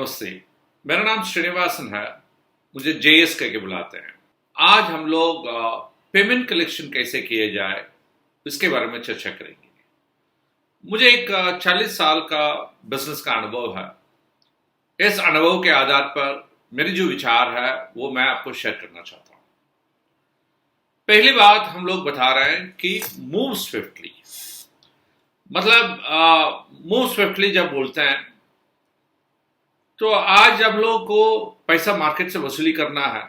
नमस्ते। मेरा नाम श्रीनिवासन है। मुझे जेएस कह के बुलाते हैं। आज हम लोग पेमेंट कलेक्शन कैसे किए जाए इसके बारे में चर्चा करेंगे। मुझे एक 40 साल का बिजनेस का अनुभव है। इस अनुभव के आधार पर मेरी जो विचार है वो मैं आपको शेयर करना चाहता हूं। पहली बात हम लोग बता रहे हैं कि मूव स्विफ्टली, मतलब मूव स्विफ्टली जब बोलते हैं तो आज हम लोग को पैसा मार्केट से वसूली करना है।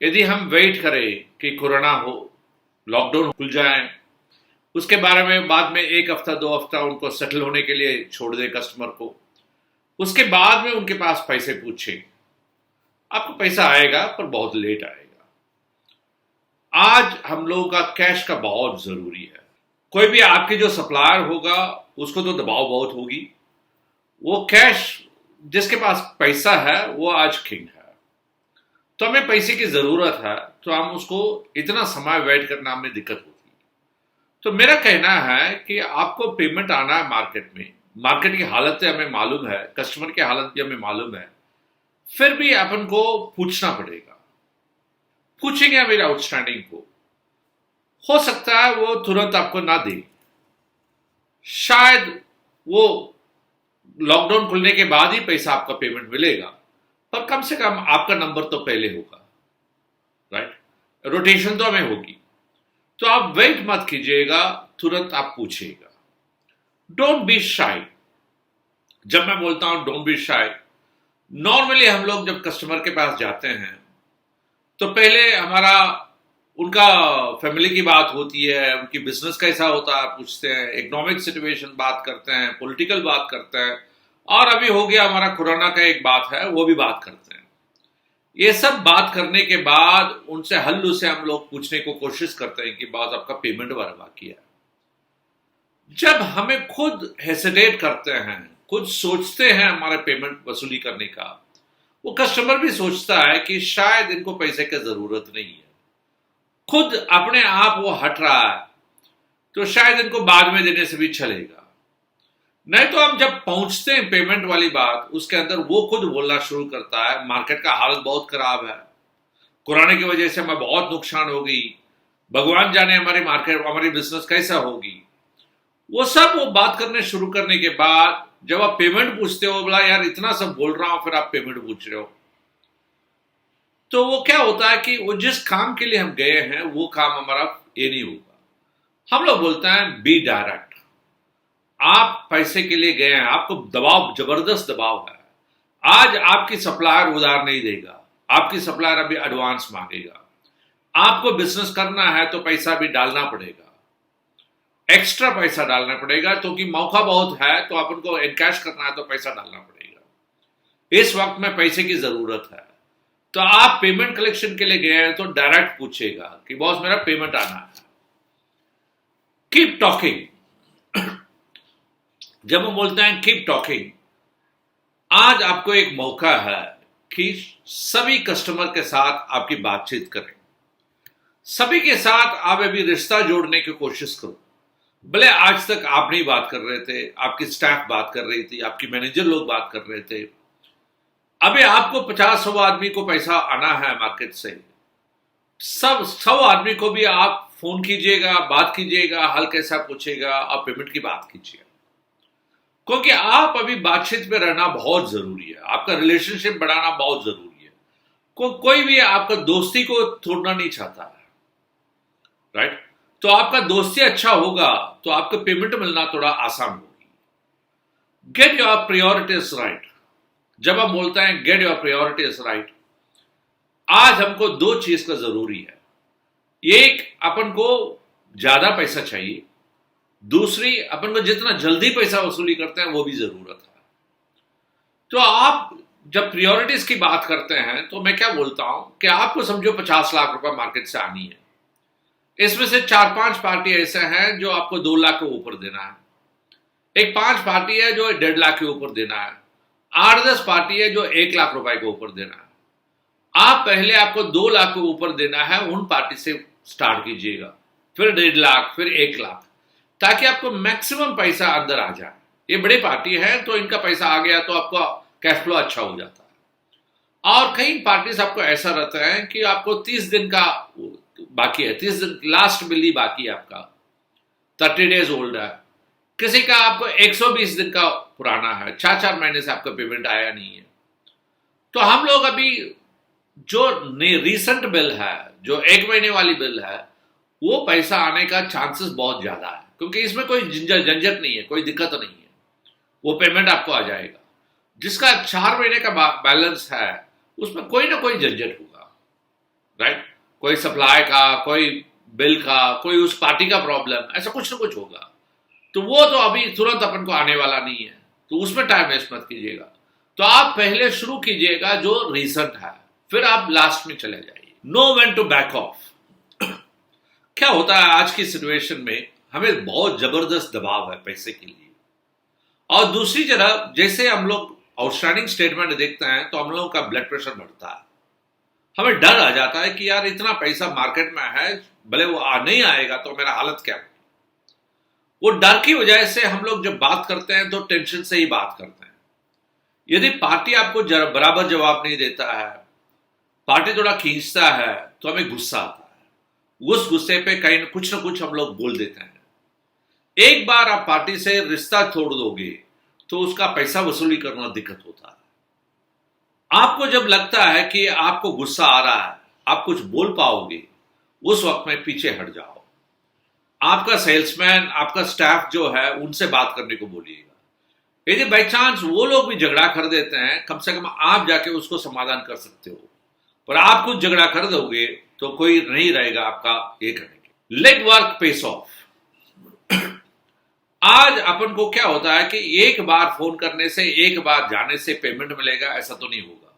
यदि हम वेट करें कि कोरोना हो, लॉकडाउन खुल जाए, उसके बारे में बाद में 1 हफ्ता 2 हफ्ता उनको सेटल होने के लिए छोड़ दे कस्टमर को, उसके बाद में उनके पास पैसे पूछे, आपको पैसा आएगा पर बहुत लेट आएगा। आज हम लोगों का कैश का बहुत जरूरी है। कोई भी आपके जो सप्लायर होगा उसको तो दबाव बहुत होगी। वो कैश जिसके पास पैसा है वो आज किंग है। तो हमें पैसे की जरूरत है तो हम उसको इतना समय वेट करना हमें दिक्कत होगी। तो मेरा कहना है कि आपको पेमेंट आना है मार्केट में। मार्केट की हालत से हमें मालूम है, कस्टमर की हालत भी हमें मालूम है, फिर भी अपन को पूछना पड़ेगा। पूछेंगे मेरे आउटस्टैंडिंग को, हो सकता है वो तुरंत आपको ना दे, शायद वो लॉकडाउन खुलने के बाद ही पैसा आपका पेमेंट मिलेगा, पर कम से कम आपका नंबर तो पहले होगा, राइट? रोटेशन तो हमें होगी। तो आप वेट मत कीजिएगा, तुरंत आप पूछिएगा। डोंट बी शाई। जब मैं बोलता हूं डोंट बी शाई, नॉर्मली हम लोग जब कस्टमर के पास जाते हैं तो पहले हमारा उनका फैमिली की बात होती है, उनकी बिजनेस कैसा होता है पूछते हैं, इकोनॉमिक सिचुएशन बात करते हैं, पॉलिटिकल बात करते हैं, और अभी हो गया हमारा कोरोना का एक बात है वो भी बात करते हैं। ये सब बात करने के बाद उनसे हल्लू से हम लोग पूछने को कोशिश करते हैं कि बॉस आपका पेमेंट बाकी है। जब हमें खुद हेसिटेट करते हैं, खुद सोचते हैं हमारे पेमेंट वसूली करने का, वो कस्टमर भी सोचता है कि शायद इनको पैसे की जरूरत नहीं है, खुद अपने आप वो हट रहा है, तो शायद इनको बाद में देने से भी चलेगा। नहीं तो हम जब पहुंचते हैं पेमेंट वाली बात, उसके अंदर वो खुद बोलना शुरू करता है मार्केट का हालत बहुत खराब है, कोरोना की वजह से हमें बहुत नुकसान हो गई, भगवान जाने हमारी मार्केट हमारी बिजनेस कैसा होगी। वो सब वो बात करने शुरू करने के बाद जब आप पेमेंट पूछते हो, बोला यार इतना सब बोल रहा हूं फिर आप पेमेंट पूछ रहे हो, तो वो क्या होता है कि वो जिस काम के लिए हम गए हैं वो काम हमारा ये नहीं होगा। हम लोग बोलते हैं बी डायरेक्ट। आप पैसे के लिए गए हैं, आपको दबाव, जबरदस्त दबाव है। आज आपकी सप्लायर उधार नहीं देगा, आपकी सप्लायर अभी एडवांस मांगेगा। आपको बिजनेस करना है तो पैसा भी डालना पड़ेगा, एक्स्ट्रा पैसा डालना पड़ेगा, क्योंकि मौका बहुत है तो अपन को एनकैश करना है तो पैसा डालना पड़ेगा। इस वक्त में पैसे की जरूरत है, तो आप पेमेंट कलेक्शन के लिए गए हैं तो डायरेक्ट पूछेगा कि बॉस मेरा पेमेंट आना है। Keep talking. जब हम बोलते हैं कीप टॉकिंग, आज आपको एक मौका है कि सभी कस्टमर के साथ आपकी बातचीत करें, सभी के साथ आप अभी रिश्ता जोड़ने की कोशिश करो। भले आज तक आप नहीं बात कर रहे थे, आपकी स्टाफ बात कर रही थी, आपकी मैनेजर लोग बात कर रहे थे, अभी आपको 50-100 आदमी को पैसा आना है मार्केट से, सब 100 आदमी को भी आप फोन कीजिएगा, बात कीजिएगा, हाल कैसा पूछेगा, आप पेमेंट की बात कीजिएगा, क्योंकि आप अभी बातचीत में रहना बहुत जरूरी है, आपका रिलेशनशिप बढ़ाना बहुत जरूरी है। कोई भी आपका दोस्ती को तोड़ना नहीं चाहता है, राइट? तो आपका दोस्ती अच्छा होगा तो आपको पेमेंट मिलना थोड़ा आसान होगी। Get your priorities right. जब हम बोलते हैं गेट योर प्रायोरिटीज राइट, आज हमको 2 चीज का जरूरी है। एक, अपन को ज्यादा पैसा चाहिए, दूसरी अपन को जितना जल्दी पैसा वसूली करते हैं वो भी जरूरत है। तो आप जब प्रायोरिटीज की बात करते हैं तो मैं क्या बोलता हूं कि आपको समझो 50 लाख रुपए मार्केट से आनी है, इसमें से 4-5 पार्टी ऐसे हैं जो आपको 2 लाख के ऊपर देना है, एक 5 पार्टी है जो 1.5 लाख के ऊपर देना है, 8-10 पार्टी है जो 1 लाख रुपए के ऊपर देना है। आप पहले आपको 2 लाख के ऊपर देना है, उन पार्टी से स्टार्ट कीजिएगा, फिर 1.5 लाख, फिर 1 लाख, ताकि आपको मैक्सिमम पैसा अंदर आ जाए। ये बड़ी पार्टी है तो इनका पैसा आ गया तो आपको कैश फ्लो अच्छा हो जाता है। और कई पार्टीज आपको ऐसा रहता है कि आपको 30 दिन का बाकी है, 30 दिन लास्ट बिल ही बाकी है आपका, 30 डेज ओल्ड है। किसी का आपको 120 दिन का पुराना है, 4-4 महीने से आपका पेमेंट आया नहीं है। तो हम लोग अभी जो रिसेंट बिल है, जो 1 महीने वाली बिल है, वो पैसा आने का चांसेस बहुत ज्यादा है, क्योंकि इसमें कोई झंझट नहीं है, कोई दिक्कत नहीं है, वो पेमेंट आपको आ जाएगा। जिसका 4 महीने का बैलेंस है, उसमें कोई ना कोई झंझट होगा, राइट? कोई सप्लाई का, कोई बिल का, कोई उस पार्टी का प्रॉब्लम, ऐसा कुछ ना कुछ होगा। तो वो तो अभी तुरंत अपन को आने वाला नहीं है, तो उसमें टाइम वेस्ट मत कीजिएगा। तो आप पहले शुरू कीजिएगा जो रिसेंट है, फिर आप लास्ट में चले जाइए। Know when to back off. क्या होता है आज की सिचुएशन में, हमें बहुत जबरदस्त दबाव है पैसे के लिए, और दूसरी तरफ जैसे हम लोग आउटस्टैंडिंग स्टेटमेंट देखते हैं तो हम लोगों का ब्लड प्रेशर बढ़ता है, हमें डर आ जाता है कि यार इतना पैसा मार्केट में है, भले वो नहीं आएगा तो मेरा हालत क्या है। वो डर की वजह से हम लोग जब बात करते हैं तो टेंशन से ही बात करते हैं। यदि पार्टी आपको बराबर जवाब नहीं देता है, पार्टी थोड़ा खींचता है, तो हमें गुस्सा आता है। उस गुस्से पे कहीं कुछ ना कुछ हम लोग बोल देते हैं। एक बार आप पार्टी से रिश्ता तोड़ दोगे तो उसका पैसा वसूली करना दिक्कत होता है। आपको जब लगता है कि आपको गुस्सा आ रहा है, आप कुछ बोल पाओगे, उस वक्त में पीछे हट जाओ। आपका सेल्समैन, आपका स्टाफ जो है, उनसे बात करने को बोलिएगा। यदि बाई चांस वो लोग भी झगड़ा कर देते हैं, कम से कम आप जाके उसको समाधान कर सकते हो। पर आप कुछ झगड़ा कर दोगे तो कोई नहीं रहेगा आपका ये करने के। Let work pace off. आज अपन को क्या होता है कि एक बार फोन करने से, एक बार जाने से पेमेंट मिलेगा, ऐसा तो नहीं होगा।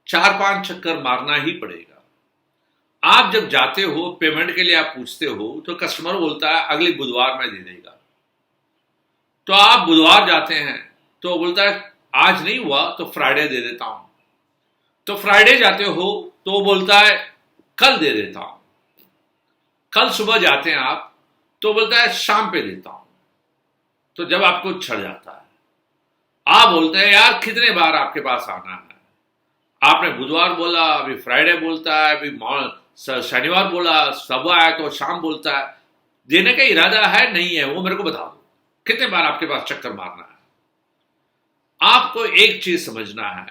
4-5 चक्कर मारना ही पड़ेगा। आप जब जाते हो पेमेंट के लिए, आप पूछते हो तो कस्टमर बोलता है अगले बुधवार में दे देगा। तो आप बुधवार जाते हैं तो बोलता है आज नहीं हुआ तो फ्राइडे दे देता हूं। तो फ्राइडे जाते हो तो बोलता है कल दे देता हूं। कल सुबह जाते हैं आप तो बोलता है शाम पे देता हूं। तो जब आपको छड़ जाता है, आप बोलते हैं यार कितने बार आपके पास आना है, आपने बुधवार बोला, अभी फ्राइडे बोलता है, अभी शनिवार बोला, सुबह आया तो शाम बोलता है। देने का इरादा है नहीं है, वो मेरे को बता दो कितने बार आपके पास चक्कर मारना है। आपको एक चीज समझना है,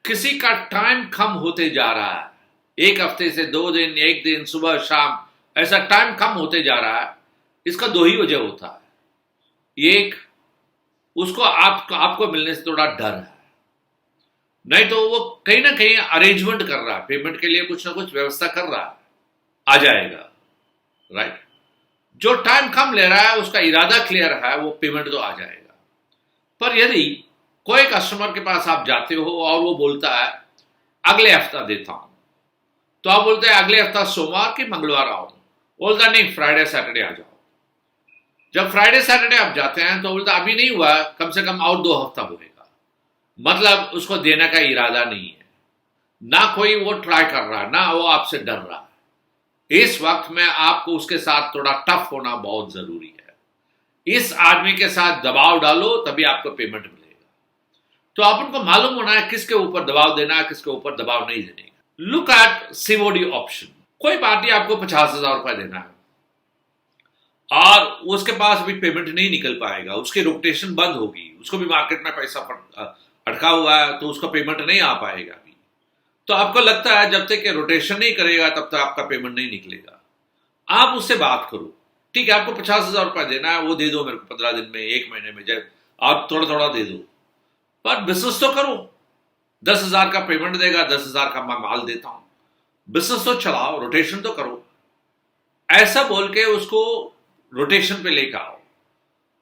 किसी का टाइम कम होते जा रहा है, 1 हफ्ते से 2 दिन, 1 दिन, सुबह शाम, ऐसा टाइम कम होते जा रहा है। इसका 2 ही वजह होता है। एक, उसको आपको मिलने से थोड़ा डर है, नहीं तो वो कहीं ना कहीं अरेंजमेंट कर रहा है, पेमेंट के लिए कुछ ना कुछ व्यवस्था कर रहा है, आ जाएगा, राइट? जो टाइम कम ले रहा है उसका इरादा क्लियर है, वो पेमेंट तो आ जाएगा। पर यदि कोई कस्टमर के पास आप जाते हो और वो बोलता है अगले हफ्ता देता हूं, तो आप बोलते हैं अगले हफ्ता सोमवार की मंगलवार आओ, बोलता नहीं फ्राइडे सैटरडे आ जाओ। जब फ्राइडे सैटरडे आप जाते हैं तो बोलता अभी नहीं हुआ, कम से कम और 2 हफ्ता होएगा। मतलब उसको देने का इरादा नहीं है, ना कोई वो ट्राई कर रहा है, ना वो आपसे डर रहा है। इस वक्त में आपको उसके साथ थोड़ा टफ होना बहुत जरूरी है। इस आदमी के साथ दबाव डालो तभी आपको पेमेंट मिलेगा। तो अपन को मालूम होना है किसके ऊपर दबाव देना है, किसके ऊपर दबाव नहीं देने का। Look at COD option. कोई पार्टी आपको 50,000 रुपए देना है और उसके पास भी पेमेंट नहीं निकल पाएगा, उसकी रोटेशन बंद होगी, उसको भी मार्केट में पैसा अटका हुआ है, तो उसका पेमेंट नहीं आ पाएगा अभी। तो आपको लगता है जब तक रोटेशन नहीं करेगा तब तक आपका पेमेंट नहीं निकलेगा। आप उससे बात करो, ठीक है आपको 50,000 रुपए देना है, वो दे दो मेरे को 15 दिन में, 1 महीने में, जब आप थोड़ा थोड़ा दे दो, पर बिजनेस तो करो। 10,000 का पेमेंट देगा, 10,000 का मैं माल देता हूं, बिजनेस तो चलाओ, रोटेशन तो करो। ऐसा बोल के उसको रोटेशन पे लेकर आओ।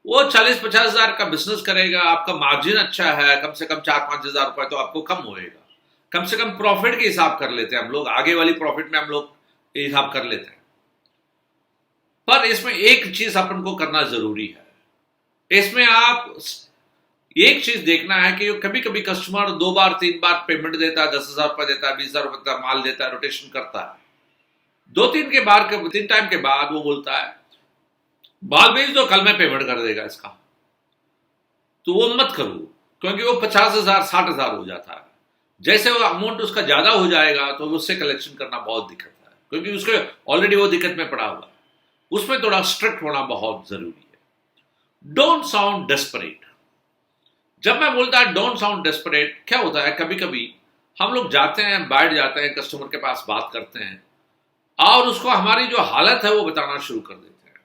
वो 40-50,000 का बिजनेस करेगा, आपका मार्जिन अच्छा है, कम से कम 4-5 हजार रुपए तो आपको कम होएगा। कम से कम प्रॉफिट के हिसाब कर लेते हैं हम लोग, आगे वाली प्रॉफिट में हम लोग हिसाब कर लेते हैं। पर इसमें एक चीज अपन को करना जरूरी है। इसमें आप एक चीज देखना है कि कभी कभी कस्टमर 2 बार 3 बार पेमेंट देता है, 10,000 रुपए देता है, 20,000 रुपए का माल देता है, रोटेशन करता है। 2-3 टाइम के बाद वो बोलता है माल भेज दो, कल मैं पेमेंट कर देगा इसका। तो वो मत करो। क्योंकि वो 50,000 60,000 हो जाता है। जैसे वो अमाउंट उसका ज्यादा हो जाएगा तो उससे कलेक्शन करना बहुत दिक्कत है, क्योंकि उसके ऑलरेडी वो दिक्कत में पड़ा हुआ है। उसमें थोड़ा स्ट्रिक्ट होना बहुत जरूरी है। Don't sound desperate. जब मैं बोलता है डोंट साउंड डेस्परेट, क्या होता है, कभी कभी हम लोग जाते हैं, बैठ जाते हैं, कस्टमर के पास बात करते हैं और उसको हमारी जो हालत है वो बताना शुरू कर देते हैं।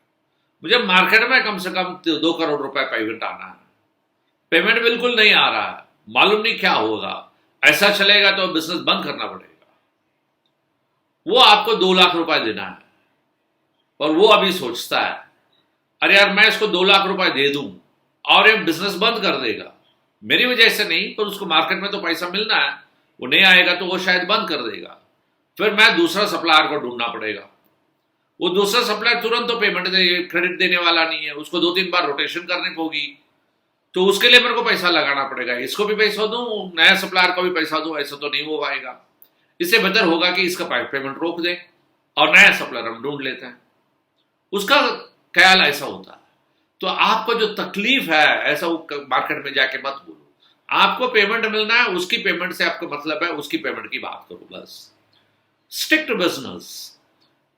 मुझे मार्केट में कम से कम 2 करोड़ रुपए पेमेंट आना है, पेमेंट बिल्कुल नहीं आ रहा है, मालूम नहीं क्या होगा, ऐसा चलेगा तो बिजनेस बंद करना पड़ेगा। वो आपको 2 लाख रुपए देना है और वो अभी सोचता है अरे यार मैं इसको 2 लाख रुपए दे दूं और ये बिजनेस बंद कर देगा, मेरी वजह से नहीं पर उसको मार्केट में तो पैसा मिलना है, वो नहीं आएगा तो वो शायद बंद कर देगा, फिर मैं दूसरा सप्लायर को ढूंढना पड़ेगा। वो दूसरा सप्लायर तुरंत तो पेमेंट क्रेडिट देने वाला नहीं है, उसको 2-3 बार रोटेशन करनी होगी, तो उसके लिए मेरे को पैसा लगाना पड़ेगा, इसको भी पैसा दूं, नया सप्लायर को भी पैसा दूं, ऐसा तो नहीं हो पाएगा। इससे बेहतर होगा कि इसका पेमेंट रोक दें और नया सप्लायर हम ढूंढ लेते हैं। उसका ख्याल ऐसा होता है। तो आपको जो तकलीफ है ऐसा वो मार्केट में जाके मत बोलो, आपको पेमेंट मिलना है, उसकी पेमेंट से आपको मतलब है, उसकी पेमेंट की बात करो बस। Stick to business.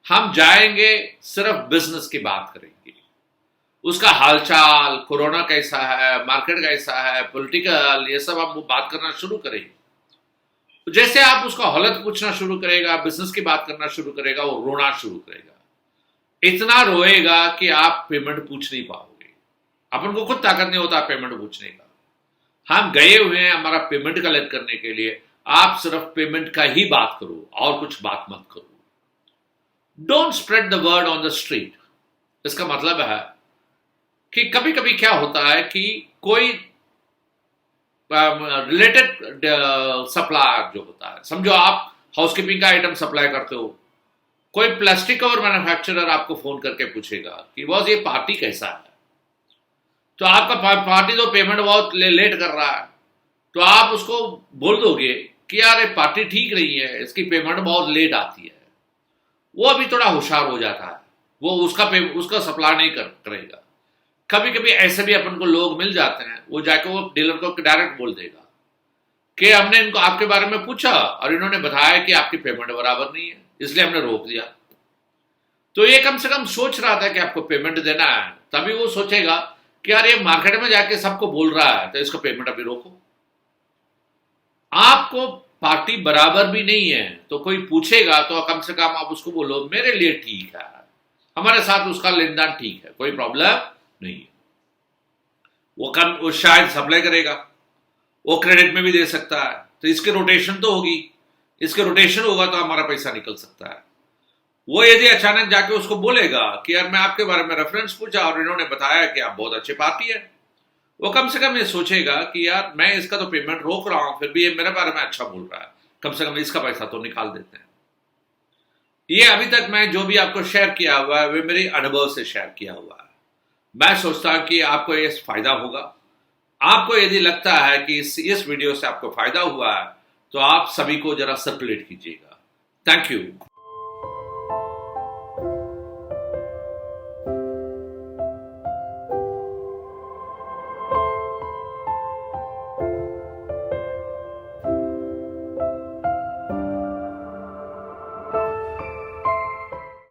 हम जाएंगे सिर्फ बिजनेस की बात करेंगे, उसका हालचाल, कोरोना कैसा है, मार्केट कैसा है, पॉलिटिकल, ये सब हम बात करना शुरू करेंगे। जैसे आप उसका हालत पूछना शुरू करेगा, बिजनेस की बात करना शुरू करेगा, वो रोना शुरू करेगा, इतना रोएगा कि आप पेमेंट पूछ नहीं पाओगे। अपन को खुद ताकत नहीं होता पेमेंट पूछने का। हम गए हुए हैं हमारा पेमेंट कलेक्ट करने के लिए, आप सिर्फ पेमेंट का ही बात करो और कुछ बात मत करो। Don't spread the word on the street. इसका मतलब है कि कभी कभी क्या होता है कि कोई रिलेटेड सप्लायर जो होता है, समझो आप हाउसकीपिंग का आइटम सप्लाई करते हो, कोई प्लास्टिक कवर मैन्युफैक्चरर आपको फोन करके पूछेगा कि बॉस ये पार्टी कैसा है, तो आपका पार्टी तो पेमेंट बहुत लेट कर रहा है, तो आप उसको बोल दोगे कि यार ये पार्टी ठीक नहीं है, इसकी पेमेंट बहुत लेट आती है। वो अभी थोड़ा होशियार हो जाता है, वो उसका सप्लाई नहीं करेगा। कभी कभी ऐसे भी अपन को लोग मिल जाते हैं, वो जाके वो डीलर को डायरेक्ट बोल देगा कि हमने इनको आपके बारे में पूछा और इन्होंने बताया कि आपकी पेमेंट बराबर नहीं है, इसलिए हमने रोक दिया। तो ये कम से कम सोच रहा था कि आपको पेमेंट देना है, तभी वो सोचेगा कि यार ये मार्केट में जाके सबको बोल रहा है तो इसको पेमेंट अभी रोको। आपको पार्टी बराबर भी नहीं है तो कोई पूछेगा तो कम से कम आप उसको बोलो मेरे लिए ठीक है, हमारे साथ उसका लेन देन ठीक है, कोई प्रॉब्लम नहीं है। वो शायद सप्लाई करेगा, वो क्रेडिट में भी दे सकता है, तो इसके रोटेशन तो होगी, इसके रोटेशन होगा तो हमारा पैसा निकल सकता है। वो यदि अचानक जाके उसको बोलेगा कि यार मैं आपके बारे में रेफरेंस पूछा और इन्होंने बताया कि आप बहुत अच्छे पार्टी है, वो कम से कम ये सोचेगा कि यार मैं इसका तो पेमेंट रोक रहा हूं, फिर भी ये मेरे बारे में अच्छा बोल रहा है, कम से कम इसका पैसा तो निकाल देते हैं। ये अभी तक मैं जो भी आपको शेयर किया हुआ है वे मेरे अनुभव से शेयर किया हुआ है। मैं सोचता हूं कि आपको ये फायदा होगा। आपको यदि लगता है कि इस वीडियो से आपको फायदा हुआ है तो आप सभी को जरा सर्कुलेट कीजिएगा। Thank you.